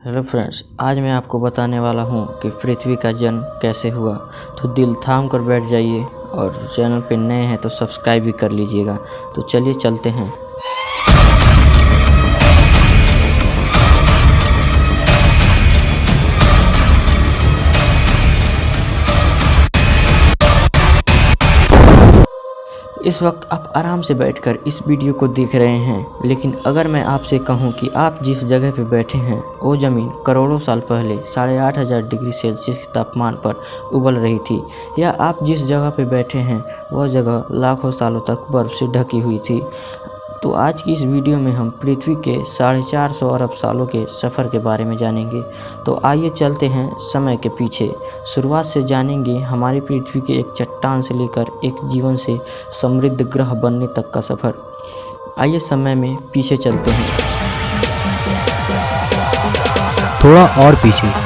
Hello friends, आज मैं आपको बताने वाला हूं कि पृथ्वी का जन्म कैसे हुआ। तो दिल थाम कर बैठ जाइए और चैनल पे नए हैं तो सब्सक्राइब भी कर लीजिएगा। तो चलिए चलते हैं। इस वक्त आप आराम से बैठकर इस वीडियो को देख रहे हैं, लेकिन अगर मैं आपसे कहूं कि आप जिस जगह पर बैठे हैं वो ज़मीन करोड़ों साल पहले 8,500 डिग्री सेल्सियस के तापमान पर उबल रही थी, या आप जिस जगह पर बैठे हैं वह जगह लाखों सालों तक बर्फ़ से ढकी हुई थी। तो आज की इस वीडियो में हम पृथ्वी के 450 अरब सालों के सफ़र के बारे में जानेंगे। तो आइए चलते हैं समय के पीछे। शुरुआत से जानेंगे हमारी पृथ्वी के एक चट्टान से लेकर एक जीवन से समृद्ध ग्रह बनने तक का सफ़र। आइए समय में पीछे चलते हैं। थोड़ा और पीछे।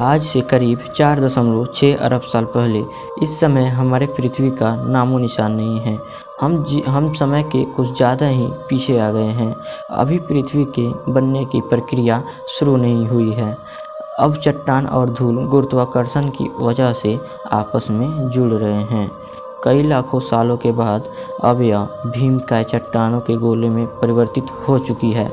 आज से करीब 4.6 अरब साल पहले इस समय हमारे पृथ्वी का नामो निशान नहीं है। हम समय के कुछ ज़्यादा ही पीछे आ गए हैं। अभी पृथ्वी के बनने की प्रक्रिया शुरू नहीं हुई है। अब चट्टान और धूल गुरुत्वाकर्षण की वजह से आपस में जुड़ रहे हैं। कई लाखों सालों के बाद अब यह भीमकाय चट्टानों के गोले में परिवर्तित हो चुकी है,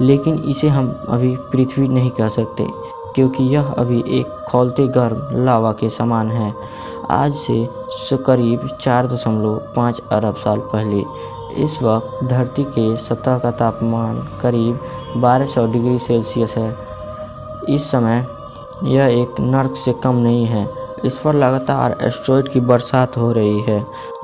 लेकिन इसे हम अभी पृथ्वी नहीं कह सकते, क्योंकि यह अभी एक खौलते गर्म लावा के समान है। आज से करीब 4.5 अरब साल पहले इस वक्त धरती के सतह का तापमान करीब 1200 डिग्री सेल्सियस है। इस समय यह एक नर्क से कम नहीं है। इस पर लगातार एस्टेरॉयड की बरसात हो रही है।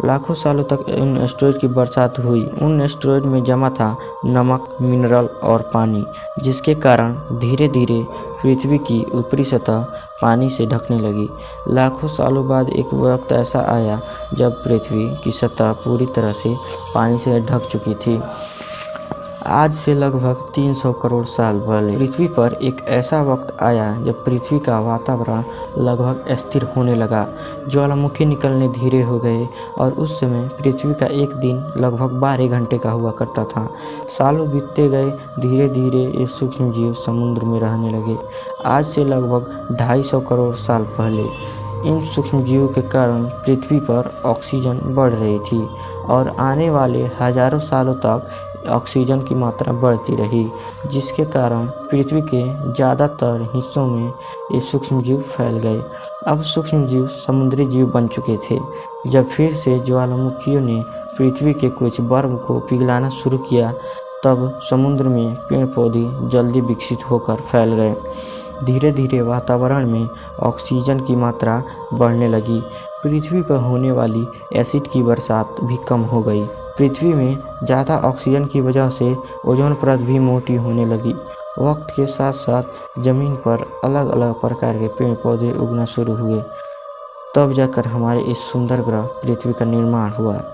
लाखों सालों तक उन एस्टेरॉयड की बरसात हुई। उन एस्टेरॉयड में जमा था नमक, मिनरल और पानी, जिसके कारण धीरे धीरे पृथ्वी की ऊपरी सतह पानी से ढकने लगी। लाखों सालों बाद एक वक्त ऐसा आया जब पृथ्वी की सतह पूरी तरह से पानी से ढक चुकी थी। आज से लगभग 300 करोड़ साल पहले पृथ्वी पर एक ऐसा वक्त आया जब पृथ्वी का वातावरण लगभग स्थिर होने लगा। ज्वालामुखी निकलने धीरे हो गए और उस समय पृथ्वी का एक दिन लगभग 12 घंटे का हुआ करता था। सालों बीतते गए, धीरे धीरे ये सूक्ष्म जीव समुद्र में रहने लगे। आज से लगभग 250 करोड़ साल पहले इन सूक्ष्म जीवों के कारण पृथ्वी पर ऑक्सीजन बढ़ रही थी और आने वाले हजारों सालों तक ऑक्सीजन की मात्रा बढ़ती रही, जिसके कारण पृथ्वी के ज़्यादातर हिस्सों में ये सूक्ष्मजीव फैल गए। अब सूक्ष्मजीव समुद्री जीव बन चुके थे। जब फिर से ज्वालामुखियों ने पृथ्वी के कुछ बर्फ को पिघलाना शुरू किया, तब समुद्र में पेड़ पौधे जल्दी विकसित होकर फैल गए। धीरे धीरे वातावरण में ऑक्सीजन की मात्रा बढ़ने लगी। पृथ्वी पर होने वाली एसिड की बरसात भी कम हो गई। पृथ्वी में ज़्यादा ऑक्सीजन की वजह से ओजोन परत भी मोटी होने लगी। वक्त के साथ साथ ज़मीन पर अलग अलग प्रकार के पेड़ पौधे उगना शुरू हुए। तब जाकर हमारे इस सुंदर ग्रह पृथ्वी का निर्माण हुआ।